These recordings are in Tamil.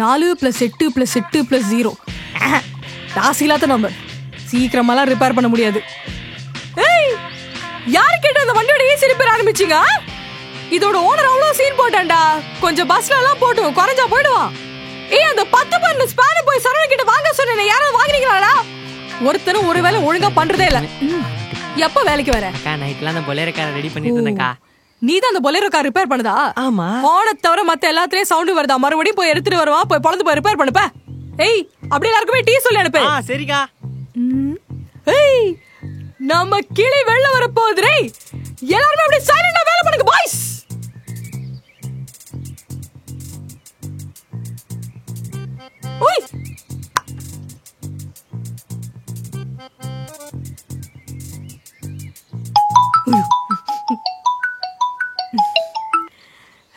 4 + 8 + 8 + 0 ராசி இல்லாத நம்பர். சீக்கிரமாலாம் ரிப்பேர் பண்ண முடியாது. ஏய், யாரு கேட்ட அந்த வண்டியோட ஏசி ரிப்பேர் ஆரம்பிச்சீங்க? இதோட ஓனர் அவ்வளவு சீன் போட்டான்டா. கொஞ்சம் பஸ்ல எல்லாம் போட்டு குறைஞ்சா போயிடுவான். ஏய், அந்த 10 பர்ன ஸ்பேர் போய் சரவண கிட்ட வாங்க சொன்னேன். யாராவது வாங்குறீங்களாடா? ஒருத்தரும் ஒரு வேலை ஒழுங்கா பண்றதே இல்ல. எப்ப வேலைக்கு வர? அக்கா நைட்ல அந்த பொலேரோ காரை ரெடி பண்ணிட்டு இருந்தேன்க்கா. நீ தான் அந்த பொலேரோ கார் ரிப்பேர் பண்ணதா? ஆமா. ஹார்னை தவிர மத்த எல்லாத்துலயும் சவுண்ட் வருதா? மறுபடியும் போய் எடுத்துட்டு வருவான். போய் பொளந்து போய் ரிப்பேர் பண்ணுப்ப. ஏய், அப்படி எல்லாருக்குமே டீ சொல்லி அனுப்பு. சரிக்கா. ஏய், நம்ம கிளி வெள்ள வர போகுதுரே. எல்லாரும் அப்படியே சைலண்டா வேலை பண்ணுங்க பாய்ஸ். ஓய்,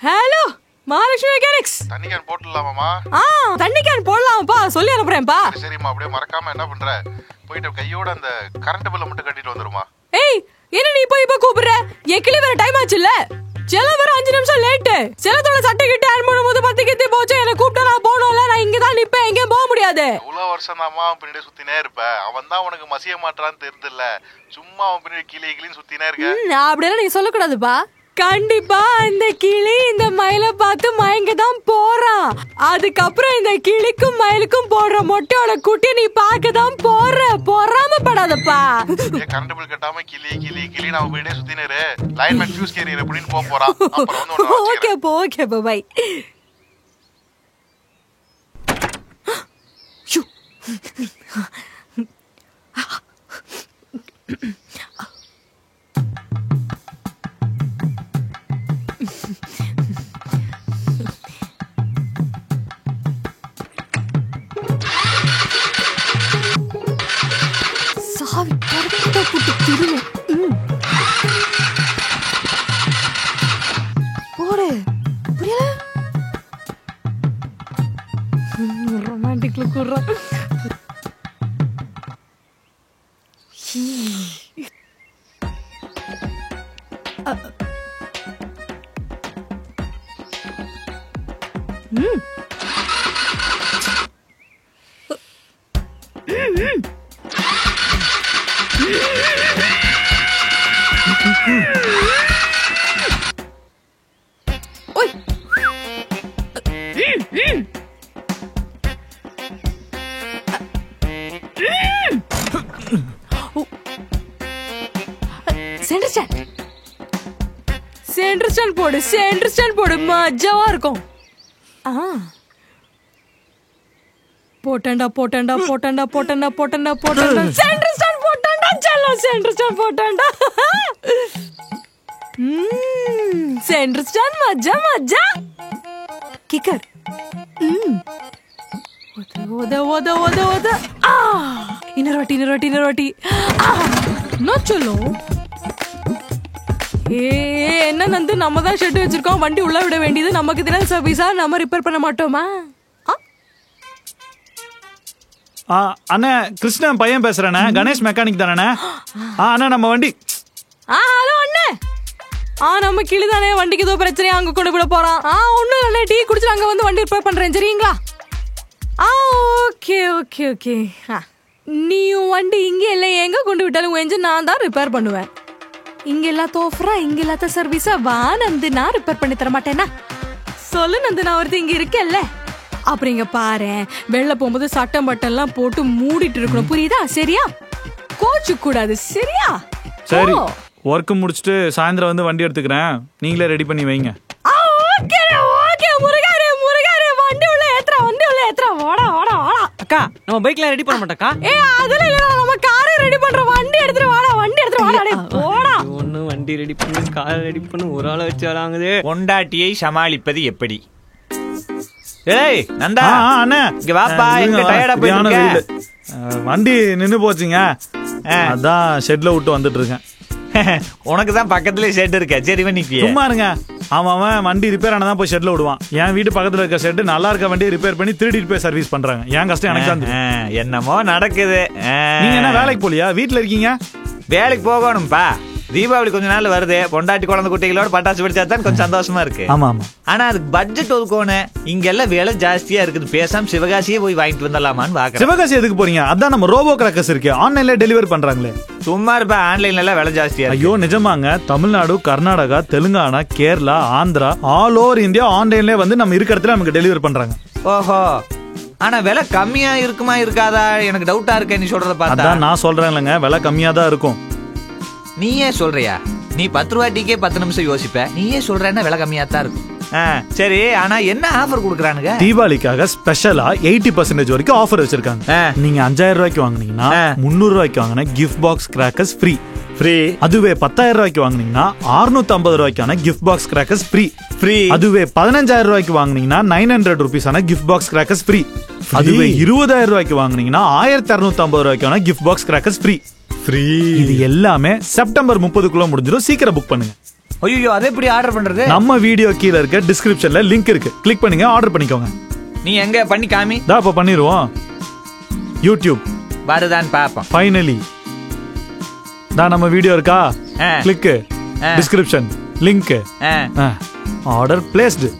ஹலோ மகாலட்சுமி மெக்கானிக்ஸ். தண்ணி கேன் போட்டுடலாமாமா? தண்ணி கேன் போடலாமாப்பா, சொல்லி அனுப்புறேன்ப்பா. சரிம்மா, அப்படியே மறக்காம என்ன பண்ற, போயிட்டு கையோட அந்த கரண்ட் பில்ல மட்டும் கட்டிட்டு வந்துருமா. ஏய், என்ன நீ போய் இப்ப கூப்பிடுற? என் கிளி வேற டைம் ஆச்சுல்ல. செல வர 5 நிமிஷம் லேட். செலத்தோட சட்டை கிட்ட ஆன் பண்ணும்போது 10 கித்தி போச்சு. என்ன கூப்பிட்டா நான் போகணும்ல. நான் இங்க தான் நிப்பேன், எங்கேயும் போக முடியாது. இவ்வளவு வருஷம் தாமா அவன் பின்னாடி சுத்தினே இருப்ப. அவன் தான் உனக்கு மசிய மாட்டான்னு தெரியுதுல்ல. சும்மா அவன் பின்னாடி கிளின்னு சுத்தினே இருக்க. அப்படியெல்லாம் நீ சொல்லக்கூடாதுப்பா. கண்டிப்பா இந்த கிளி இந்த மயிலை பார்த்து மயங்க தான் போறான். அதுக்கப்புறம் இந்த கிளிக்கும் மயிலுக்கும் போடுற மொட்டையோட குட்டி நீ பார்க்க தான் போற. பொறாமப்படாதப்பா. கரண்ட் பில் கட்டாம கிளி அவன் பின்னாடியே சுத்தினே இரு. லைன்மேன் ஃபியூஸ் கேரியர் அப்படின்னு போறான். ஓகேப்பா, ஓகேப்பா, பை. சாவி கரெக்டா போட்டு திரும்ப போடு. புரியல? ரொமான்டிக்ல கூடுறா. சென்டர் ஸ்டாண்ட் போடு. மஜாவா இருக்கும். போட்டண்டா. சென்டர் ஸ்டாண்ட் போட்டண்டா. செல்லம் சென்டர் ஸ்டாண்ட் போட்டண்டா. சென்டர் ஸ்டாண்ட் மஜா. கிக்கர். ஓத. இன்னொரு வாட்டி. நோச்சலோ. என்ன நந்து, நம்ம தான் ஷெட் வச்சிருக்கோம். வண்டி உள்ள விட வேண்டியது நமக்கு தின சர்வீஸா? நம்ம ரிப்பேர் பண்ண மாட்டோமா? அண்ணா கிருஷ்ணன் பையன் பேசுறேண்ணே. கணேஷ் மெக்கானிக் தானே? அண்ணா நம்ம வண்டி. ஹலோ அண்ணே. நம்ம கிளி தானே, வண்டிக்கு ஏதோ பிரச்சனையா அங்க கொண்டு விட போறான். ஒண்ணும் இல்லை, டீ குடிச்சிட்டு அங்க வந்து வண்டி ரிப்பேர் பண்றேன், சரிங்களா? ஓகே. நீ வண்டி இங்க இல்ல, எங்க கொண்டு விட்டாலும் என்ஜின் நான் தான் ரிப்பேர் பண்ணுவேன். இங்க இல்லாத ஆஃபரா, இங்க இல்லாத சர்வீஸா? வா நந்து, நான் ரிப்பேர் பண்ணி தர மாட்டேனா? சொல்லு நந்து, நான் ஒருத்தர் இங்க இருக்கேன்ல. அப்புறம் இங்க பாரு, வெளில போகும்போது சட்டம் பட்டெல்லாம் போட்டு மூடிட்டு இருக்கணும், புரியுதா? சரியா? கோச்சு கூடாது, சரியா? சரி, ஒர்க் முடிச்சிட்டு சாயந்தரம் வந்து வண்டி எடுத்துக்கிறேன். நீங்களே ரெடி பண்ணி வைங்க. ஓகே முருகாரே, வண்டி உள்ள ஏத்துறா. ஓடா. அக்கா, நம்ம பைக்ல ரெடி பண்ண மாட்டோம்க்கா. அதெல்லாம் இல்ல, நம்ம காரை ரெடி பண்றோம். வண்டி எடுத்துட்டு வாடா. போடா. ஒண்ணு வண்டி ரெடி பண்ணு, கார் ரெடி பண்ணு, ஒரு ஆளை வச்சு வராங்குது. பொண்டாட்டியை சமாளிப்பது எப்படி? ஏய் நந்தா, அண்ணே இங்க வாப்பா. எங்க டயர்டா போயிட்டு வண்டி நின்னு போச்சுங்க, அதான் ஷெட்ல விட்டு வந்துட்டு இருக்கேன். உனக்கு தான் பக்கத்துலயே ஷெட் இருக்க. சரி பண்ணிக்க. சும்மா இருங்க. அவன் வண்டி ரிப்பேர் ஆனதான் போய் ஷெட்ல விடுவான். என் வீட்டு பக்கத்துல இருக்க ஷெட் நல்லா இருக்க வண்டியை ரிப்பேர் பண்ணி திருடிட்டு போய் சர்வீஸ் பண்றாங்க. என் கஷ்டம் எனக்கு தான். என்னமோ நடக்குது. நீங்க என்ன வேலைக்கு போலியா? வீட்டுல இருக்கீங்க? வேலைக்கு போகணும்பா. தீபாவளி கொஞ்ச நாள் வருது, பொண்டாட்டி குழந்தை குட்டிகளோட பட்டாசு வெடிச்சா தான் கொஞ்சம் சந்தோஷமா இருக்கு. ஆமா ஆமா. ஆனா அதுக்கு பட்ஜெட் ஒதுக்கோணும். இங்க எல்லாம் விலை ஜாஸ்தியா இருக்குது. பேசாம சிவகாசியே போய் வாங்கிட்டு வந்துடலாமான்னு பாக்குறேன். சிவகாசி எதுக்கு போறீங்க? அதான் நம்ம ரோபோ கிராக்கர்ஸ் இருக்கு, ஆன்லைன்ல டெலிவரி பண்றாங்களே. சும்மா இருப்ப, ஆன்லைன்ல எல்லாம் விலை ஜாஸ்தியா. ஐயோ நிஜமாங்க, Tamil Nadu, Karnataka, Telangana, Kerala, Andhra, all over India ஆன்லைன்ல வந்து நம்ம இருக்கிற இடத்துல நமக்கு டெலிவரி பண்றாங்க. ஓஹோ, ஆனா விலை கம்மியா இருக்குமா இருக்காதா எனக்கு டவுட்டா இருக்க. நீ சொல்றத பார்த்தா நான் சொல்றேன் இல்லங்க, விலை கம்மியா தான் இருக்கும். நீயே சொல்றியா? நீ 10 ரூபாய்க்கே 10 நிமிஷம் யோசிப்ப. நீயே சொல்றேன்னா விலை கம்மியா தான் இருக்கும். சரி, ஆனா என்ன ஆஃபர் கொடுக்குறானுங்க? தீபாவளிக்காக ஸ்பெஷலா 80% வரைக்கும் ஆஃபர் வச்சிருக்காங்க. நீங்க 5000 ரூபாய்க்கு வாங்குனீங்கன்னா 300 ரூபாய்க்கு வாங்கின கிஃப்ட் பாக்ஸ் கிராக்கர்ஸ் ஃப்ரீ. அதுவே 10,000 ரூபாய்க்கு வாங்குனீங்கன்னா 650 ரூபாய்க்கான கிஃப்ட் பாக்ஸ் கிராக்கர்ஸ் ஃப்ரீ. அதுவே 15,000 ரூபாய்க்கு வாங்குனீங்கன்னா 900 ருபீஸான கிஃப்ட் பாக்ஸ் கிராக்கர்ஸ் ஃப்ரீ. அதுவே 20,000 ரூபாய்க்கு வாங்குனீங்கன்னா 1250 ரூபாய்க்கான கிஃப்ட் பாக்ஸ் கிராக்கர்ஸ் ஃப்ரீ. இது எல்லாமே செப்டம்பர் 30க்குள்ள முடிஞ்சிடும். சீக்கிரம் புக் பண்ணுங்க. ஐயோ, அதை எப்படி ஆர்டர் பண்றது? நம்ம வீடியோ கீழ இருக்க டிஸ்கிரிப்ஷன்ல லிங்க் இருக்கு, கிளிக் பண்ணுங்க, ஆர்டர் பண்ணிக்கோங்க. நீ எங்க பண்ணி காமி. இப்ப பண்ணிடுவோம். யூடியூப் வருதான் பாப்போம். ஃபைனலி நம்ம வீடியோ இருக்கா, click, description, link, order placed.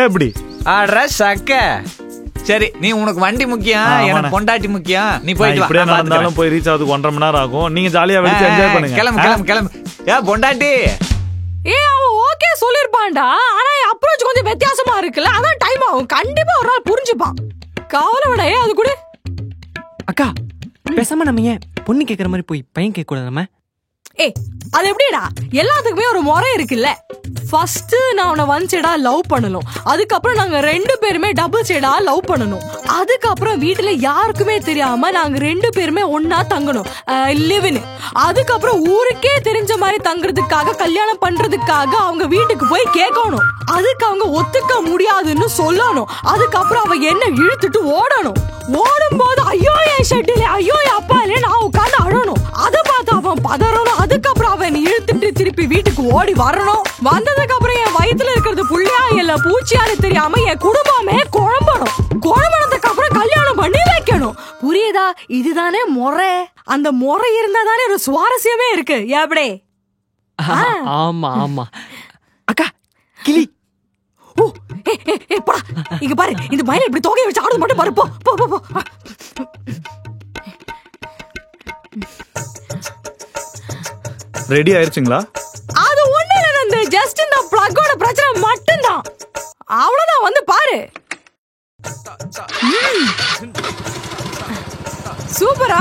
எப்படி ஆர்டர் சக்க. சரி, நீ உனக்கு வண்டி முக்கியம், எனக்கு பொண்டாட்டி முக்கியம். நீ போயிட்டு வா. இப்படியே நடந்தாலும் போய் ரீச் ஆகுதுக்கு 1.5 மணி நேரம் ஆகும். நீங்க ஜாலியா வெளியே என்ஜாய் பண்ணுங்க. கிளம்பு. பொண்டாட்டி அவன் ஓகே சொல்லிருப்பான்டா. ஆனா அப்ரோச் கொஞ்சம் வித்தியாசமா இருக்குல்ல, அதான் டைம் ஆகும். கண்டிப்பா ஒரு நாள் புரிஞ்சுப்பான். கவலை விட அது கூட. அக்கா பேசாம நம்ம ஏன் பொண்ணு கேக்குற மாதிரி போய் பையன் கேட்க கூடாது? நம்ம அது எப்படிடா, எல்லாத்துக்குமே ஒரு முறை இருக்குல்ல. ஃபர்ஸ்ட் நான் உன்னை ஒன் சைடா லவ் பண்ணணும், அதுக்கப்புறம் நாங்க 2 பேருமே டபுள் சைடா லவ் பண்ணணும், அதுக்கப்புறம் வீட்டுல யாருக்குமே தெரியாம நாங்க 2 பேருமே ஒன்னா தங்கணும், லிவ்னு. அதுக்கப்புறம் ஊருக்கே தெரிஞ்ச மாதிரி தங்குறதுக்காக, கல்யாணம் பண்றதுக்காக அவங்க வீட்டுக்கு போய் கேட்கணும். அதுக்கு அவங்க ஒத்துக்க முடியாதுன்னு சொல்லணும். அதுக்கப்புறம் அவ என்ன இழுத்துட்டு ஓடணும். ஓடும் போது ஐயோ என் ஷெட்டில, ஐயோ அப்பா இல்ல, நான் உட்கார்ந்து அழணும். அதை பார்த்து அவன் பதறணும். அதுக்கப்புறம் அவன் இழுத்துட்டு திருப்பி வீட்டுக்கு ஓடி வரணும். வந்ததுக்கு அப்புறம் என் வயித்துல இருக்கிறது புள்ளையா இல்ல பூச்சியான்னு தெரியாம என் குடும்பமே குழம்பணும். குழம்புனதுக்கு அப்புறம் கல்யாணம் பண்ணி வைக்கணும். புரியுதா? இதுதானே முறை. அந்த முறை இருந்தா தானே ஒரு சுவாரஸ்யமே இருக்கு. எப்படி? ஆமா ஆமா. அக்கா கிளி. இங்க பாரு, இந்த மயில இப்படி தொகையை வச்சு ஆடுது மட்டும் பாரு. போ போ போ. ரெடி ஆயிருச்சுங்களா? அது ஒண்ணு இல்ல, ஜஸ்ட் இந்த பிளக்கோட பிரச்சனை மட்டும்தான். அவ்வளவுதான், வந்து பாரு. சூப்பரா.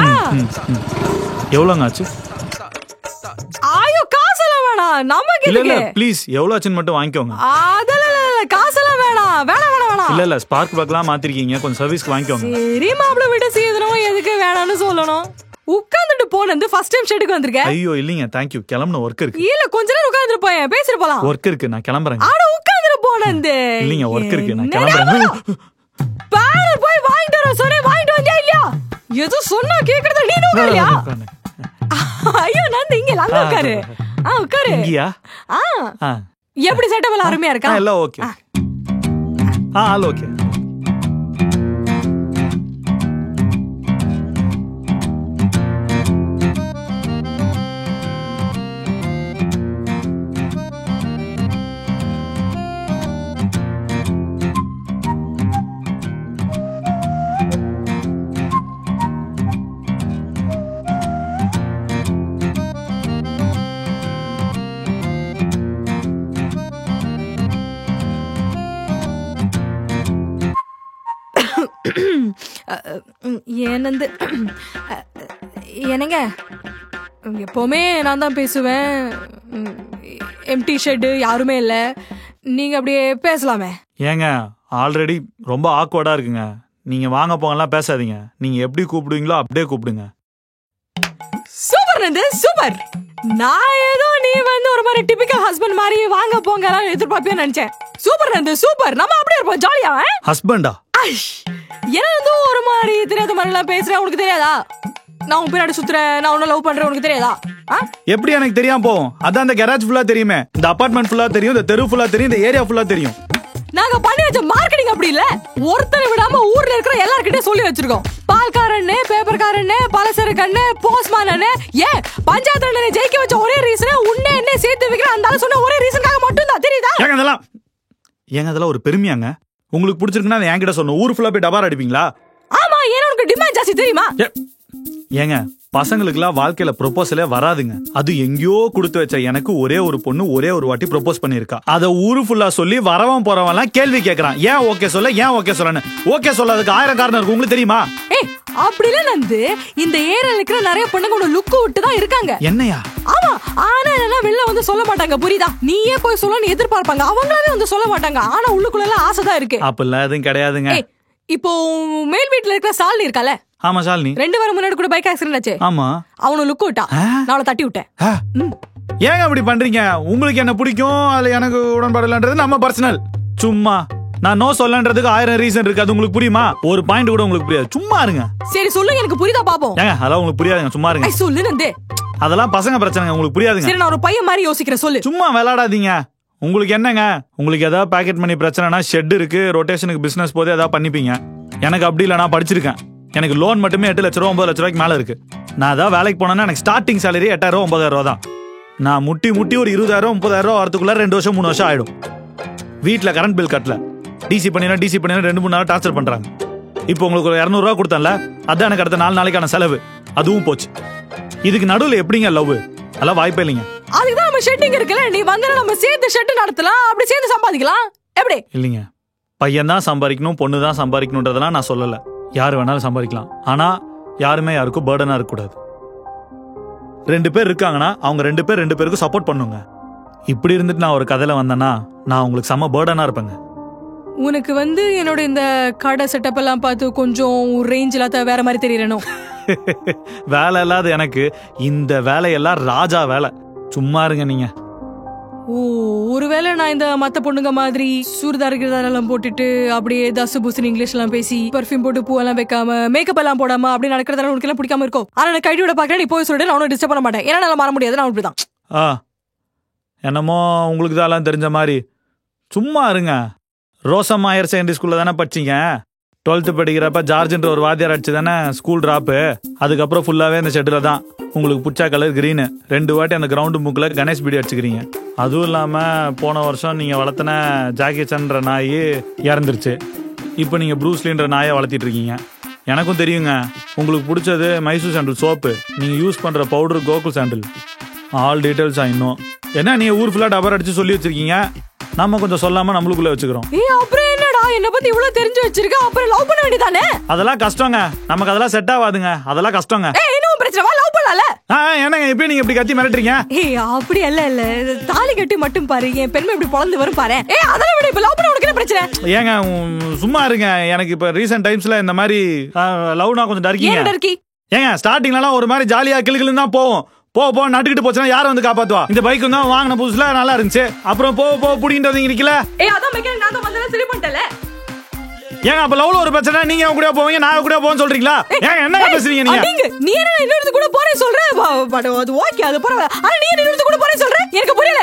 எவ்வளவுங்க ஆச்சு? ஐயோ, காசெல்லாம் வேணாம், நமக்கு இல்ல ப்ளீஸ், எவ்வளவு ஆச்சுன்னு மட்டும் வாங்கிக்கோங்க. அதெல்லாம் காசெல்லாம் வேணாம். இல்ல ஸ்பார்க் பிளக்லாம் மாத்திருக்கீங்க, கொஞ்சம் சர்வீஸ்க்கு வாங்கிக்கோங்க. சரி மாப்ள, விட சீதனம் எதுக்கு வேணாம்னு சொல்லணும். உட்கார்ந்துட்டு போனது ஃபர்ஸ்ட் டைம் ஷெட்டுக்கு வந்திருக்கேன். ஐயோ இல்லீங்க, தேங்க் யூ. கிளம்பணும், வொர்க் இருக்கு. இல்ல கொஞ்ச நேரம் உட்கார்ந்துட்டு போயேன், பேசிட்டு போலாம். வொர்க் இருக்கு, நான் கிளம்பறேன். ஆட உட்கார்ந்துட்டு போனது. இல்லீங்க, வொர்க் இருக்கு, நான் கிளம்பறேன். பாரு போய் வாங்கிட்டு வர சொன்னே, வாங்கிட்டு வந்தியா இல்லையா? ஏதோ சொன்னா கேக்குறத நீ நோக்கலையா? ஐயோ நான் இங்க அங்க உட்காரு. உட்காரு. இங்கயா? எப்படி செட்டப் எல்லாம் அருமையா இருக்கா? எல்லாம் ஓகே. All okay. ஏனந்து என்னங்க, எப்பவுமே நான் தான் பேசுவேன். எம்டி ஷெட் யாருமே இல்ல, நீங்க அப்படியே பேசலாமே. ஏங்க ஆல்ரெடி ரொம்ப ஆக்வர்டா இருக்குங்க. நீங்க வாங்க போங்கலாம் பேசாதீங்க. நீங்க எப்படி கூப்பிடுவீங்களோ அப்படியே கூப்பிடுங்க. Super Nandu, super. நான் ஏதோ நீ வந்து ஒரு மாதிரி டிபிக்கல் ஹஸ்பண்ட் மாதிரி வாங்க போங்க எல்லாம் எதிர்பார்ப்பேன்னு நினைச்சேன். Super Nandu, super. நம்ம அப்படியே இருப்போம் ஜாலியா. ஹஸ்பண்டா? ஏதோ ஒரு மாதிரி தெரியாத மாதிரி எல்லாம் பேசுறேன், உனக்கு தெரியாதா? நான் உன் பின்னாடி சுத்துறேன், நான் உன்ன லவ் பண்றேன், உனக்கு தெரியாதா? எப்படி எனக்கு தெரியாம போகும்? அதான் இந்த கேரேஜ் ஃபுல்லா தெரியுமே, இந்த அபார்ட்மெண்ட் ஃபுல்லா தெரியும், இந்த தெரு ஃபுல்லா தெரியும், இந்த ஏரியா ஃபுல்லா தெரியும். நாங்க பண்ணி வச்ச மார்க்கெட்டிங் அப்படி இல்ல. ஒருத்தரை விடாம ஊர்ல இருக்கிற எல்லார்கிட்டயும் சொல்லி வச்சிருக்கோம். பால்காரன்னு, பேப்பர்காரன்னு, பலசரக்கண்ணு, போஸ்ட்மேன், ஏன் பஞ்சாயத்து அண்ணனை ஜெயிக்க வச்ச ஒரே ரீசன் உன்னை என்ன சேர்த்து வைக்கிற அந்த சொன்ன ஒரே ரீசனுக்காக மட்டும் தான். தெரியுதா? ஏங்க அதெல்லாம் ஒரு பெருமையாங்க? உங்களுக்கு பிடிச்சிருக்குன்னா என்கிட்ட சொன்ன ஊர் ஃபுல்லா போய் டபார் அடிப்பீங்களா? ஆமா, ஏன்னா உனக்கு டிமாண்ட் ஜாஸ்தி தெரியுமா? ஏங்க பசங்களுக்குலாம் வாழ்க்கையில ப்ரொபோசலே வராதுங்க. அது எங்கேயோ கொடுத்து வச்ச எனக்கு ஒரே ஒரு பொண்ணு ஒரே ஒரு வாட்டி ப்ரொபோஸ் பண்ணிருக்கா. அத ஊரு ஃபுல்லா சொல்லி வரவன் போறவன் கேள்வி கேட்கறான். ஏன் ஓகே சொல்ல, ஏன் ஓகே சொல்லன்னு. ஓகே சொல்லாததுக்கு 1000 காரணம் இருக்கு. உங்களுக்கு தெரியுமா? அப்படிலாம் வந்து இந்த ஏரியால இருக்கிற நிறைய பொண்ணுங்க லுக்கு விட்டு தான் இருக்காங்க. என்னையா? ஆமா, ஆனா என்ன வெளில வந்து சொல்ல மாட்டாங்க. புரியுதா? நீயே போய் சொல்லணும்னு எதிர்பார்ப்பாங்க. அவங்களாவே வந்து சொல்ல மாட்டாங்க. ஆனா உள்ளுக்குள்ள எல்லாம் ஆசைதான் இருக்கு. அப்பெல்லாம் எதுவும் கிடையாதுங்க. இப்போ மேல் வீட்டுல இருக்கிற சாலினி இருக்கால? ஆமா, சாலினி 2 வாரம் முன்னாடி கூட பைக் ஆக்சிடென்ட் ஆச்சு. ஆமா, அவனு லுக்கு விட்டான். நான் தட்டி விட்டேன். ஏங்க அப்படி பண்றீங்க? உங்களுக்கு என்ன பிடிக்கும், அதுல எனக்கு உடன்பாடு இல்லன்றது நம்ம பர்சனல். சும்மா நான் நோ சொல்லன்றதுக்கு 1000 ரீசன் இருக்கு. அது உங்களுக்கு புரியுமா? ஒரு பாயிண்ட் கூட உங்களுக்கு புரியாது. சும்மா இருங்க. சரி சொல்லுங்க, எனக்கு புரியுதா பாப்போம். ஏங்க அதெல்லாம் உங்களுக்கு புரியாதுங்க. சும்மா இருங்க. சொல்லு நந்தே. அதெல்லாம் பசங்க பிரச்சனைங்க, உங்களுக்கு புரியாதுங்க. சரி, நான் ஒரு பையன் மாதிரி யோசிக்கிறேன். சொல்லு. சும்மா விளையாடாதீங்க. உங்களுக்கு என்னங்க, உங்களுக்கு ஏதாவது பாக்கெட் மணி பிரச்சனைனா ஷெட் இருக்கு, ரொட்டேஷனுக்கு பிசினஸ் போது ஏதாவது பண்ணிப்பீங்க. எனக்கு அப்படி இல்லை. நான் படிச்சிருக்கேன். எனக்கு லோன் மட்டுமே 8 லட்ச ரூபா 9 லட்ச ரூபாய்க்கு மேல இருக்கு. நான் ஏதாவது வேலைக்கு போனேன்னா எனக்கு ஸ்டார்டிங் சேலரி 8000 9000 ரூபா தான். நான் முட்டி ஒரு 20,000 30,000 வரதுக்குள்ள 2 வருஷம் 3 வருஷம் ஆயிடும். வீட்டுல கரண்ட் பில் கட்டல, டிசி பண்ணினா 2-3 நாள் டார்ச்சர் பண்றாங்க. இப்போ உங்களுக்கு ஒரு 200 ரூபா கொடுத்தேன்ல, அதான் எனக்கு அடுத்த 4 நாளைக்கான செலவு. அதுவும் போச்சு. இதுக்கு நடுவில் எப்படிங்க லவ்? அதெல்லாம் வாய்ப்பே இல்லைங்க. அதுதான் நம்ம ஷெட்டிங் இருக்குல்ல. நீ வந்து நம்ம சேர்த்து ஷெட் நடத்தலாம், அப்படி சேர்த்து சம்பாதிக்கலாம். எப்படி? இல்லைங்க, பையன் தான் சம்பாதிக்கணும், பொண்ணு தான் சம்பாதிக்கணும்ன்றதெல்லாம் நான் சொல்லல. யாரு வேணாலும் சம்பாதிக்கலாம். ஆனா யாருமே யாருக்கும் பர்டனா இருக்கக்கூடாது. 2 பேர் இருக்காங்கன்னா அவங்க 2 பேருக்கும் சப்போர்ட் பண்ணுங்க. இப்படி இருந்துட்டு நான் ஒரு கதையில வந்தேன்னா நான் உங்களுக்கு செம பர்டனா இருப்பேங்க. உனக்கு வந்து என்னோட இந்த கடை செட்டப் எல்லாம் பார்த்து கொஞ்சம் ரேஞ்ச் இல்லாத வேற மாதிரி தெரியறணும். வேலை இல்லாத எனக்கு இந்த வேலையெல்லாம் ராஜா வேலை. சும்மா இருங்க நீங்க. ஒருவேளை நான் இந்த மத்த பொண்ணுங்க மாதிரி சூர்தாரிக்கிறதெல்லாம் போட்டுட்டு அப்படியே தசு புசுன்னு இங்கிலீஷ் எல்லாம் பேசி பர்ஃபியூம் போட்டு பூ எல்லாம் வைக்காம மேக்கப் எல்லாம் போடாம அப்படி நடக்கிறதால உனக்கு எல்லாம் பிடிக்காம இருக்கும். ஆனா நான் கைடியோட பாக்கிறேன், நீ போய் சொல்லிட்டு நான் டிஸ்டர்ப் பண்ண மாட்டேன். ஏன்னா நான் மாற முடியாது. நான் இப்படிதான். என்னமோ உங்களுக்கு தான் எல்லாம் தெரிஞ்ச மாதிரி. சும்மா இருங்க. ரோசம்மா ஹையர் செகண்டரி ஸ்கூல்ல தானே படிச்சீங்க. 12th படிக்கிறப்ப ஜார்ஜ்ன்ற ஒரு வாத்தியார் அடிச்சு தானே ஸ்கூல் டிராப்பு. அதுக்கப்புறம் ஃபுல்லாவே இந்த ஷெட்டில் தான். உங்களுக்கு பிடிச்ச கலர் கிரீனு. 2 வாட்டி அந்த கிரவுண்டு முக்கில் கணேஷ் பீடி அடிச்சுக்கிறீங்க. அதுவும் இல்லாமல் போன வருஷம் நீங்கள் வளர்த்தின ஜாக்கி சன்ற நாய் இறந்துருச்சு. இப்போ நீங்கள் ப்ரூஸ்லின்ற நாயை வளர்த்திட்டு இருக்கீங்க. எனக்கும் தெரியுங்க, உங்களுக்கு பிடிச்சது மைசூர் சாண்டில் சோப்பு, நீங்கள் யூஸ் பண்ணுற பவுடர் கோகுல் சாண்டில். ஆல் டீட்டெயில்ஸ் இன்னும் என்ன நீங்கள் ஊர் ஃபுல்லாக டபர் அடிச்சு சொல்லி வச்சிருக்கீங்க. நம்ம கொஞ்சம் சொல்லாமல் நம்மளுக்குள்ளே வச்சுக்கிறோம். என்ன பத்தி இவ்வளவு தெரிஞ்சு வச்சிருக்க, அப்புறம் லவ் பண்ண வேண்டியதானே? அதெல்லாம் கஷ்டங்க. நமக்கு அதெல்லாம் செட் ஆகாதுங்க. அதெல்லாம் கஷ்டங்க. இன்னும் பிரச்சனை லவ் பண்ணல. என்னங்க இப்படி நீங்க இப்படி கத்தி மிரட்டுறீங்க? அப்படி இல்ல தாலி கட்டி மட்டும் பாரு, என் பெருமை இப்படி பொளந்து வரும் பாரு. அதெல்லாம் விட இப்ப லவ் பண்ண உனக்கு என்ன பிரச்சனை? ஏங்க சும்மா இருங்க. எனக்கு இப்ப ரீசன்ட் டைம்ஸ்ல இந்த மாதிரி லவ்னா கொஞ்சம் டர்க்கி. ஏங்க ஸ்டார்டிங்லாம் ஒரு மாதிரி ஜாலியா கிளுகிளுன்னு தான் போவோம். போ நட்டுக்கிட்டு போச்சுன்னா யாரும் வந்து காப்பாத்துவா? இந்த பைக் தான் வாங்கின புதுசுல நல்லா இருந்துச்சு. அப்புறம் போ புடிங்கிட்டு வந்தீங்க நிக்கல. அதான் மெக்கானிக் நான் தான் வந்தேன், சரி பண்ணிட்டல. ஏங்க அப்ப லவ்ல ஒரு பிரச்சனை, நீங்க கூட போவீங்க நான் கூட போன்னு சொல்றீங்களா? ஏங்க என்ன பேசுறீங்க நீங்க? நீ என்ன இன்னொரு கூட போறேன்னு சொல்ற? அது ஓகே, அது பரவாயில்லை. ஆனா நீ இன்னொரு கூட போறேன்னு சொல்ற? எனக்கு புரியல.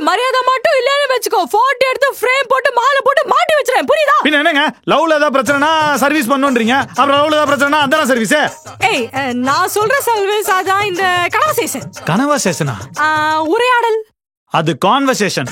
மரியாதை மட்டும் இல்லன்னு வெச்சுக்கோ. போட்டோ எடுத்து ஃப்ரேம் போட்டு மாலை போட்டு மாட்டி வச்சிரேன். புரியுதா? பின்ன என்னங்க லவ்ல ஏதாவது பிரச்சனைனா சர்வீஸ் பண்ணுன்றீங்க, அப்புறம் லவ்ல ஏதாவது பிரச்சனைனா அதான சர்வீஸ்? நான் சொல்ற சர்வீஸ் அதான் இந்த கன்வர்சேஷன். கன்வர்சேஷனா? உரையாடல். அது கான்வர்சேஷன்.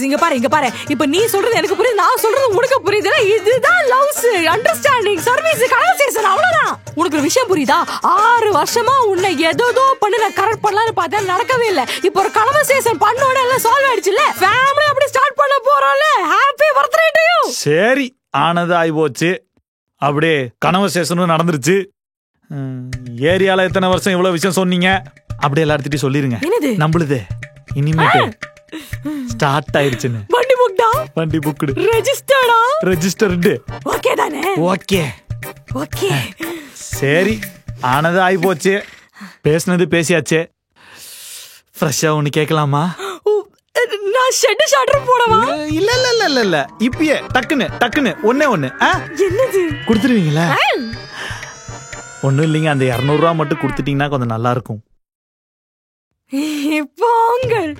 இங்க பாரு. இப்ப நீ சொல்றது எனக்கு புரியுது, நான் சொல்றது உனக்கு புரியுதுல. இதுதான் லவ்ஸ், அண்டர்ஸ்டாண்டிங், சர்வீஸ், கன்வர்சேஷன். அவ்வளவுதான். உனக்கு ஒரு விஷயம் புரியுதா? 6 வருஷமா உன்னை ஏதோ பண்ணி நான் கரெக்ட் பண்ணலாம்னு பார்த்தா நடக்கவே இல்ல. இப்போ ஒரு கன்வர்சேஷன் பண்ணோட எல்லாம் சால்வ் ஆயிடுச்சுல. ஃபேமிலி அப்படி ஸ்டார்ட் பண்ண போறோம்ல. Happy birthday to you. சரி, ஆனது ஆயி போச்சு. அப்படியே கன்வர்சேஷனும் நடந்துருச்சு. ஏரியால எத்தனை வருஷம் இவ்வளவு விஷயம் சொன்னீங்க, அப்படியே எல்லார்த்திட்டையும் சொல்லிருங்க. நம்மளுது இனிமேட்டு ஸ்டார்ட் ஆயிடுச்சுன்னு. வண்டி புக்டு, ரெஜிஸ்டர்டு. ஓகே தானே? ஓகே. சரி, ஆனது ஆயி போச்சு. பேசுனது பேசியாச்சு. ஃப்ரெஷ்ஷா ஒன்னு கேட்கலாமா? நான் ஷெட் ஷாட்டர் போடவா? இல்ல இப்பயே டக்குன்னு ஒண்ணே என்னது கொடுத்துருவீங்களா? ஒண்ணும் இல்லைங்க, அந்த 200 ரூபா மட்டும் கொடுத்துட்டீங்கன்னா கொஞ்சம் நல்லா இருக்கும். போங்கள்.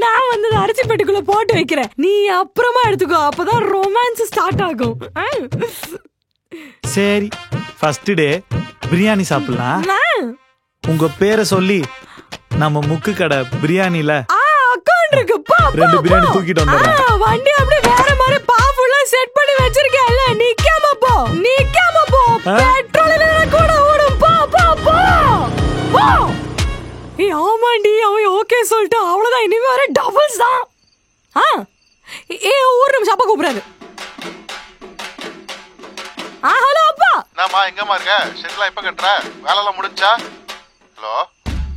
நான் வந்து அரிசி பெட்டிக்குள்ள போட்டு வைக்கிறேன், நீ அப்புறமா எடுத்துக்கோ, அப்பதான் ரொமான்ஸ் ஸ்டார்ட் ஆகும். சரி, ஃபர்ஸ்ட் டே பிரியாணி சாப்பிடலாம். உங்க பேரை சொல்லி நம்ம முக்கு கடை பிரியாணில அக்கவுண்ட் இருக்கு, 2 பிரியாணி தூக்கிட்டு வந்துடுறேன். வண்டி அப்படியே வேற மாதிரி பாஃபுல்லா செட் பண்ணி வச்சிருக்கேன்ல, நிக்காம போ. பெட்ரோல் கூட ஓடும், போ போ போ போ. ஏய் ஆமாண்டி, அவன் ஓகே சொல்லிட்டு அவ்வளவுதான், இனிமே வர டபுள்ஸ் தான். ஒரு நிமிஷம் அப்பா கூப்பிடுறாரு. ஹலோ அப்பா. என்னம்மா எங்கம்மா இருக்க? ஷெட்லாம் எப்ப கட்டுற? வேலைலாம் முடிஞ்சா? ஹலோ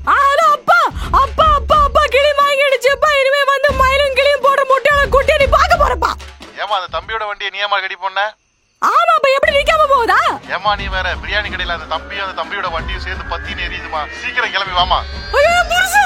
ஹலோ அப்பா. அப்பா அப்பா அப்பா கிளி வாங்கிடுச்சுப்பா, இனிமே வந்து மயிலும் கிளியும் போடுற முட்டையோட குட்டியை நீ பார்க்க போறப்பா. ஏமா அந்த தம்பியோட வண்டியை நீ ஏமா கடி பண்ண? ஆமாப்பா, எப்படி நிக்காம போகுதா? ஏமா நீ வேற பிரியாணி கடையில அந்த தம்பியும் அந்த தம்பியோட வண்டியும் சேர்ந்து பத்தின்னு எரியுதுமா. சீக்கிரம் கிளம்பி வாமா. ஐயோ புருஷா.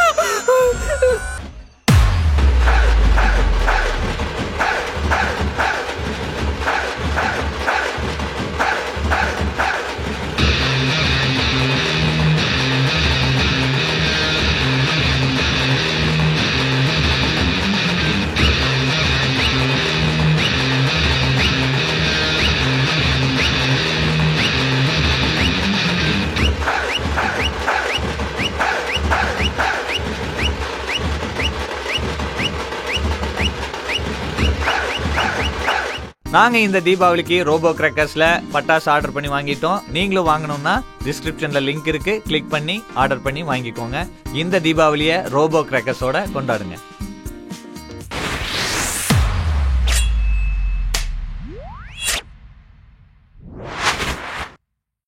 நாங்க இந்த தீபாவளிக்கு ரோபோ கிராக்கர்ஸ்ல பட்டாசு ஆர்டர் பண்ணி வாங்கிட்டோம். நீங்களும் வாங்கணும்னா டிஸ்கிரிப்ஷன்ல லிங்க் இருக்கு, கிளிக் பண்ணி ஆர்டர் பண்ணி வாங்கிக்கோங்க. இந்த தீபாவளியை ரோபோ கிராக்கர்ஸோட கொண்டாடுங்க.